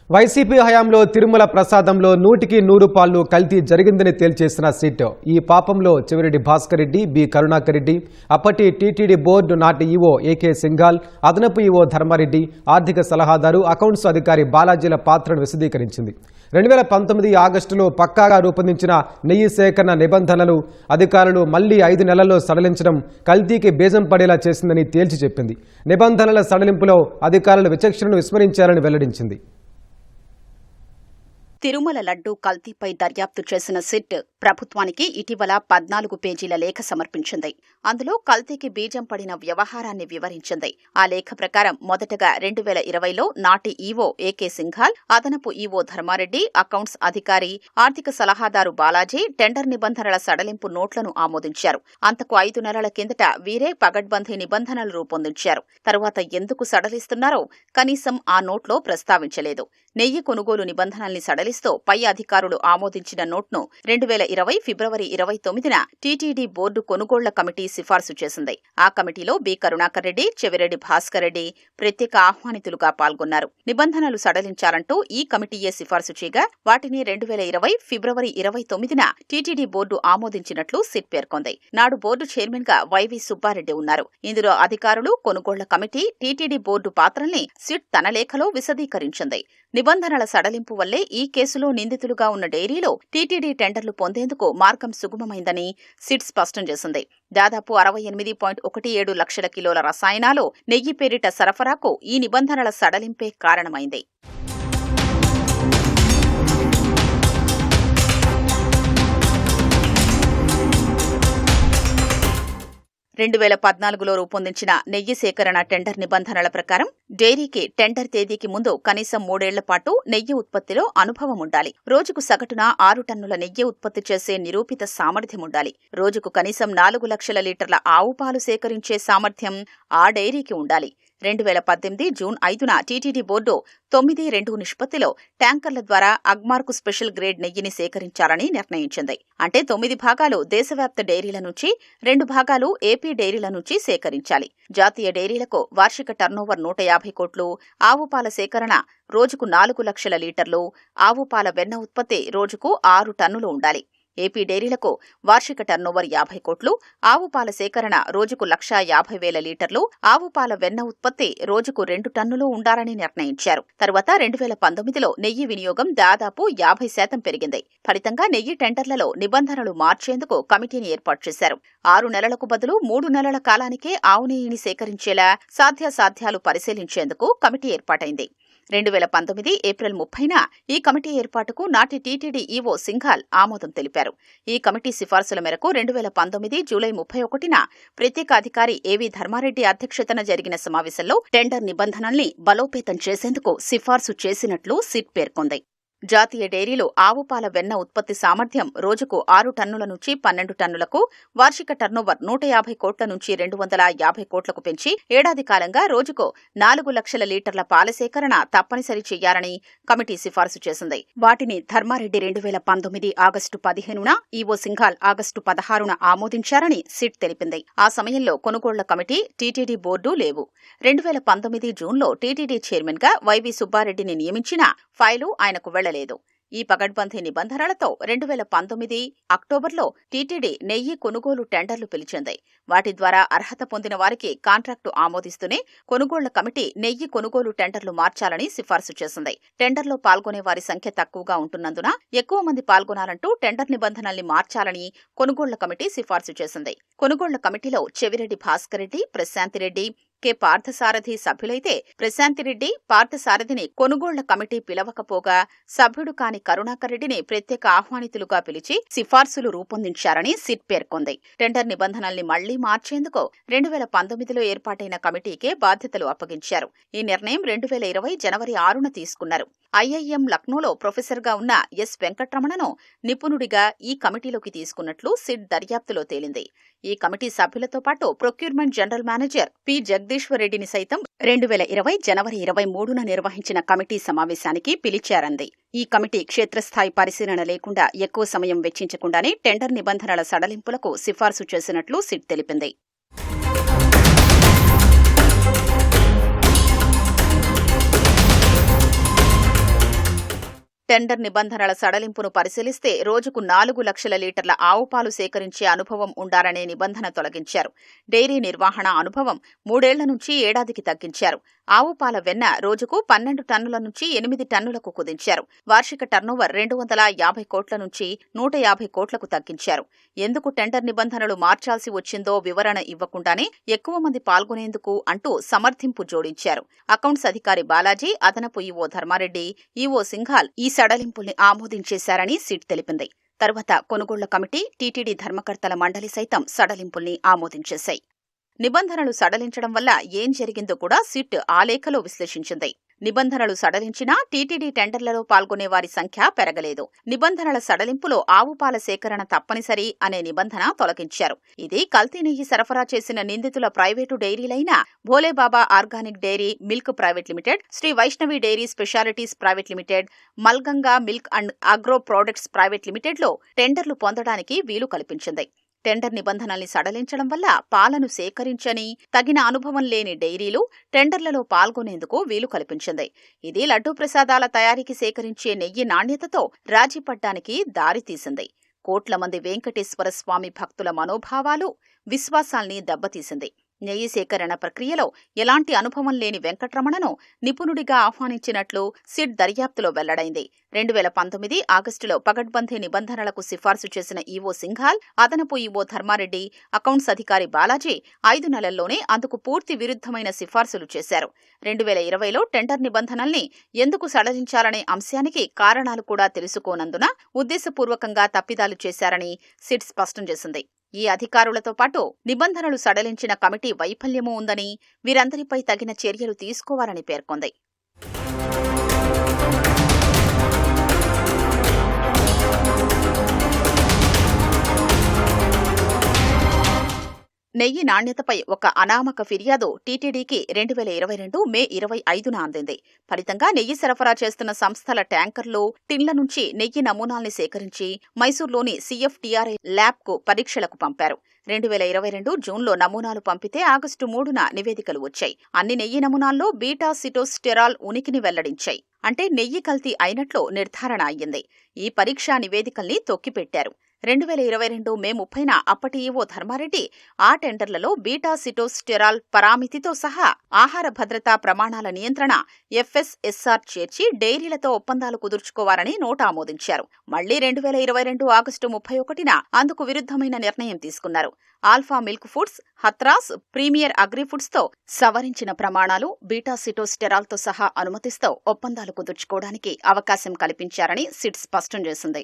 YCP హయాంలో తిరుమల ప్రసాదంలో 100కి 100 పాళ్లు కల్తీ జరిగిందని తేల్చేసిన సిట్ ఈ పాపంలో చెవిరెడ్డి భాస్కర్ రెడ్డి, బి కరుణాకర్ రెడ్డి, అప్పటి టీటీడీ బోర్డు నాటి ఈవో ఏకే సింఘాల్, అదనపు ఈవో ధర్మారెడ్డి, ఆర్థిక సలహాదారు, అకౌంట్స్ అధికారి బాలాజీల పాత్రను విశదీకరించింది. 2019 ఆగస్టులో పక్కాగా రూపొందించిన నెయ్యి సేకరణ నిబంధనలు అధికారులు మళ్లీ 5 నెలల్లో సడలించడం కల్తీకి బేజం పడేలా చేసిందని తేల్చి చెప్పింది. నిబంధనల సడలింపులో అధికారులు విచక్షణను విస్మరించారని వెల్లడించింది. తిరుమల లడ్డూ కల్తీపై దర్యాప్తు చేసిన సిట్ ప్రభుత్వానికి ఇటీవల 14 పేజీల లేఖ సమర్పించింది. అందులో కల్తీకి బీజం పడిన వ్యవహారాన్ని వివరించింది. ఆ లేఖ ప్రకారం మొదటగా 2020లో నాటి ఈవో ఏకే సింఘాల్, అదనపు ఈవో ధర్మారెడ్డి, అకౌంట్స్ అధికారి, ఆర్థిక సలహాదారు బాలాజీ టెండర్ నిబంధనల సడలింపు నోట్లను ఆమోదించారు. అంతకు 5 నెలల కిందట వీరే పగడ్బందీ నిబంధనలు రూపొందించారు. తరువాత ఎందుకు సడలిస్తున్నారో కనీసం ఆ నోట్లో ప్రస్తావించలేదు. నెయ్యి కొనుగోలు నిబంధనల్ని సడలిస్తూ పై అధికారులు ఆమోదించిన నోట్ను 2020 ఫిబ్రవరి 29న టీటీడీ బోర్డు కొనుగోళ్ల కమిటీ సిఫార్సు చేసింది. ఆ కమిటీలో బి కరుణాకర్ రెడ్డి, చెవిరెడ్డి భాస్కర్ రెడ్డి ప్రత్యేక ఆహ్వానితులుగా పాల్గొన్నారు. నిబంధనలు సడలించాలంటూ ఈ కమిటీయే సిఫార్సు చేయగా వాటిని 2020 ఫిబ్రవరి 29న టీటీడీ బోర్డు ఆమోదించినట్లు సిట్ పేర్కొంది. నాడు బోర్డు చైర్మన్ గా వైవి సుబ్బారెడ్డి ఉన్నారు. ఇందులో అధికారులు, కొనుగోళ్ల కమిటీ, టీటీడీ బోర్డు పాత్రల్ని సిట్ తన లేఖలో విశదీకరించింది. నిబంధనల సడలింపు వల్లే ఈ కేసులో నిందితులుగా ఉన్న డైరీలో టీటీడీ టెండర్లు పొందేందుకు మార్గం సుగమమైందని సిట్ స్పష్టం చేసింది. దాదాపు 68.17 లక్షల కిలోల రసాయనాలు, నెయ్యి పేరిట సరఫరాకు ఈ నిబంధనల సడలింపే కారణమైంది. 2014లో రూపొందించిన నెయ్యి సేకరణ టెండర్ నిబంధనల ప్రకారం డైరీకి టెండర్ తేదీకి ముందు కనీసం 3 ఏళ్ల పాటు నెయ్యి ఉత్పత్తిలో అనుభవం ఉండాలి. రోజుకు సగటున 6 టన్నుల నెయ్యి ఉత్పత్తి చేసే నిరూపిత సామర్థ్యం ఉండాలి. రోజుకు కనీసం 4 లక్షల లీటర్ల ఆవు పాలు సేకరించే సామర్థ్యం ఆ డైరీకి ఉండాలి. 2018 జూన్ 5న టీటీడీ బోర్డు 9:2 నిష్పత్తిలో ట్యాంకర్ల ద్వారా అగ్మార్కు స్పెషల్ గ్రేడ్ నెయ్యిని సేకరించాలని నిర్ణయించింది. అంటే 9 భాగాలు దేశవ్యాప్త డైరీల నుంచి, 2 భాగాలు ఏపీ డైరీల నుంచి సేకరించాలి. జాతీయ డైరీలకు వార్షిక టర్నోవర్ 150 కోట్లు, ఆవు పాల సేకరణ రోజుకు 4 లక్షల లీటర్లు, ఆవు పాల వెన్న ఉత్పత్తి రోజుకు 6 టన్నులు ఉండాలి. ఏపీ డైరీలకు వార్షిక టర్నోవర్ 50 కోట్లు, ఆవు పాల సేకరణ రోజుకు 1,50,000 లీటర్లు, ఆవు పాల వెన్న ఉత్పత్తి రోజుకు 2 టన్నులు ఉండాలని నిర్ణయించారు. తరువాత 2019లో నెయ్యి వినియోగం దాదాపు 50% పెరిగింది. ఫలితంగా నెయ్యి టెండర్లలో నిబంధనలు మార్చేందుకు కమిటీని ఏర్పాటు చేశారు. 6 నెలలకు బదులు 3 నెలల కాలానికే ఆవు నెయ్యిని సేకరించేలా సాధ్యాసాధ్యాలు పరిశీలించేందుకు కమిటీ ఏర్పాటైంది. 2019 ఏప్రిల్ 30న ఈ కమిటీ ఏర్పాటుకు నాటి టీటీడీ ఈవో సింఘాల్ ఆమోదం తెలిపారు. ఈ కమిటీ సిఫార్సుల మేరకు 2019 జూలై 31న ప్రత్యేక అధికారి ఏవి ధర్మారెడ్డి అధ్యక్షతన జరిగిన సమావేశంలో టెండర్ నిబంధనల్ని బలోపేతం చేసేందుకు సిఫార్సు చేసినట్లు సిట్ పేర్కొంది. జాతీయ డైరీలో ఆవు పాల వెన్న ఉత్పత్తి సామర్థ్యం రోజుకు 6 టన్నుల నుంచి 12 టన్నులకు, వార్షిక టర్నోవర్ 150 కోట్ల నుంచి 250 కోట్లకు పెంచి ఏడాది కాలంగా రోజుకు 4 లక్షల లీటర్ల పాల సేకరణ తప్పనిసరి చేయాలని కమిటీ సిఫార్సు చేసింది. వాటిని ధర్మారెడ్డి 2019 ఆగస్టు 15న, ఈవో సింఘాల్ ఆగస్టు 16న ఆమోదించారని సిట్ తెలిపింది. ఆ సమయంలో కొనుగోళ్ల కమిటీ, టీటీడీ బోర్డు లేవు. 2019 జూన్లో టీటీడీ చైర్మన్ గా వైవి సుబ్బారెడ్డిని నియమించిన ఫైలు ఆయనకు వెళ్లలేదు. ఈ పగడ్బందీ నిబంధనలతో 2019 అక్టోబర్లో టీటీడీ నెయ్యి కొనుగోలు టెండర్లు పిలిచింది. వాటి ద్వారా అర్హత పొందిన వారికి కాంట్రాక్టు ఆమోదిస్తూనే కొనుగోళ్ల కమిటీ నెయ్యి కొనుగోలు టెండర్లు మార్చాలని సిఫార్సు చేసింది. టెండర్లో పాల్గొనే వారి సంఖ్య తక్కువగా ఉంటున్నందున ఎక్కువ మంది పాల్గొనాలంటూ టెండర్ నిబంధనల్ని మార్చాలని కొనుగోళ్ల కమిటీ సిఫార్సు చేసింది. కొనుగోళ్ల కమిటీలో చెవిరెడ్డి భాస్కర్ రెడ్డి, ప్రశాంతిరెడ్డి, కె పార్థసారథి సభ్యులైతే ప్రశాంతిరెడ్డి, పార్థసారథిని కొనుగోళ్ల కమిటీ పిలవకపోగా సభ్యుడు కాని కరుణాకర్ రెడ్డిని ప్రత్యేక ఆహ్వానితులుగా పిలిచి సిఫార్సులు రూపొందించారని సిట్ పేర్కొంది. టెండర్ నిబంధనల్ని మళ్లీ మార్చేందుకు 2019లో ఏర్పాటైన కమిటీకే బాధ్యతలు అప్పగించారు. ఈ నిర్ణయం 2020 జనవరి 6న తీసుకున్నారు. ఐఐఎం లక్నోలో ప్రొఫెసర్గా ఉన్న ఎస్ వెంకట్రమణను నిపుణుడిగా ఈ కమిటీలోకి తీసుకున్నట్లు సిట్ దర్యాప్తులో తేలింది. ఈ కమిటీ సభ్యులతో పాటు procurement general manager P Jagadishwar రెడ్డిని సైతం 2020 జనవరి 23న నిర్వహించిన కమిటీ సమావేశానికి పిలిచారంది. ఈ కమిటీ క్షేత్రస్థాయి పరిశీలన లేకుండా ఎక్కువ సమయం వెచ్చించకుండానే టెండర్ నిబంధనల సడలింపులకు సిఫార్సు చేసినట్లు సిట్ తెలిపింది. టెండర్ నిబంధనల సడలింపును పరిశీలిస్తే రోజుకు 4 లక్షల లీటర్ల ఆవు పాలు సేకరించే అనుభవం ఉండాలనే నిబంధన తొలగించారు. డెయిరీ నిర్వహణ అనుభవం 3 ఏళ్ల నుంచి ఏడాదికి తగ్గించారు. ఆవు పాల వెన్న రోజుకు 12 టన్నుల నుంచి 8 టన్నులకు కుదించారు. వార్షిక టర్నోవర్ 250 కోట్ల నుంచి 150 కోట్లకు తగ్గించారు. ఎందుకు టెండర్ నిబంధనలు మార్చాల్సి వచ్చిందో వివరణ ఇవ్వకుండానే ఎక్కువ మంది పాల్గొనేందుకు అంటూ సమర్థింపు జోడించారు. అకౌంట్స్ అధికారి బాలాజీ, అదనపు ఈవో ధర్మారెడ్డి, ఈవో సింఘాల్ ఈ సడలింపుల్ని ఆమోదించేశారని సిట్ తెలిపింది. తర్వాత కొనుగోళ్ల కమిటీ, టీటీడీ ధర్మకర్తల మండలి సైతం సడలింపుల్ని ఆమోదించేశాయి. నిబంధనలు సడలించడం వల్ల ఏం జరిగిందో కూడా సిట్ ఆ లేఖలో విశ్లేషించింది. నిబంధనలు సడలించినా టీటీడీ టెండర్లలో పాల్గొనే వారి సంఖ్య పెరగలేదు. నిబంధనల సడలింపులో ఆవు పాల సేకరణ తప్పనిసరి అనే నిబంధన తొలగించారు. ఇది కల్తీ నెయ్యి సరఫరా చేసిన నిందితుల ప్రైవేటు డైరీలైన Bholebaba organic dairy milk private limited, Shri Vaishnavi dairy specialities private limited, Malganga milk and agro products private లిమిటెడ్లో టెండర్లు పొందడానికి వీలు కల్పించింది. టెండర్ నిబంధనల్ని సడలించడం వల్ల పాలను సేకరించని, తగిన అనుభవం లేని డైరీలు టెండర్లలో పాల్గొనేందుకు వీలు కల్పించింది. ఇది లడ్డూ ప్రసాదాల తయారీకి సేకరించే నెయ్యి నాణ్యతతో రాజీపడ్డానికి దారితీసింది. కోట్ల మంది వెంకటేశ్వర స్వామి భక్తుల మనోభావాలు, విశ్వాసాల్ని దెబ్బతీసింది. నెయ్యి సేకరణ ప్రక్రియలో ఎలాంటి అనుభవం లేని వెంకట్రమణను నిపుణుడిగా ఆహ్వానించినట్లు సిట్ దర్యాప్తులో వెల్లడైంది. 2019 ఆగస్టులో పగడ్బందీ నిబంధనలకు సిఫార్సు చేసిన ఈవో సింఘాల్, అదనపు ఈవో ధర్మారెడ్డి, అకౌంట్స్ అధికారి బాలాజీ 5 నెలల్లోనే అందుకు పూర్తి విరుద్ధమైన సిఫార్సులు చేశారు. 2020లో టెండర్ నిబంధనల్ని ఎందుకు సడలించాలనే అంశానికి కారణాలు కూడా తెలుసుకోనందున ఉద్దేశపూర్వకంగా తప్పిదాలు చేశారని సిట్ స్పష్టం చేసింది. ఈ అధికారులతో పాటు నిబంధనలు సడలించిన కమిటీ వైఫల్యమూ ఉందని, వీరందరిపై తగిన చర్యలు తీసుకోవాలని పేర్కొంది. నెయ్యి నాణ్యతపై ఒక అనామక ఫిర్యాదు టీటీడీకి 2022 మే 25న అందింది. ఫలితంగా నెయ్యి సరఫరా చేస్తున్న సంస్థల ట్యాంకర్లు, టిన్ల నుంచి నెయ్యి నమూనాల్ని సేకరించి మైసూర్లోని CFTRI ల్యాబ్కు పరీక్షలకు పంపారు. 2022 జూన్లో నమూనాలు పంపితే ఆగస్టు 3న నివేదికలు వచ్చాయి. అన్ని నెయ్యి నమూనాల్లో బీటా సిటోస్టెరాల్ ఉనికిని వెల్లడించాయి. అంటే నెయ్యి కల్తీ అయినట్లు నిర్ధారణ అయ్యింది. ఈ పరీక్షా నివేదికల్ని తొక్కిపెట్టారు. 2022 మే 30న అప్పటి ఈవో ధర్మారెడ్డి ఆ టెండర్లలో బీటా సిటోస్టెరాల్ పరామితితో సహా ఆహార భద్రతా ప్రమాణాల నియంత్రణ FSSR చేర్చి డైరీలతో ఒప్పందాలు కుదుర్చుకోవాలని నోట ఆమోదించారు. మళ్లీ 2022 ఆగస్టు 31న అందుకు విరుద్ధమైన నిర్ణయం తీసుకున్నారు. Alpha milk foods, Hathras, premier అగ్రిఫుడ్స్తో సవరించిన ప్రమాణాలు, బీటా సిటోస్టెరాల్తో సహా అనుమతిస్తూ ఒప్పందాలు కుదుర్చుకోవడానికి అవకాశం కల్పించారని సిట్ స్పష్టం చేసింది.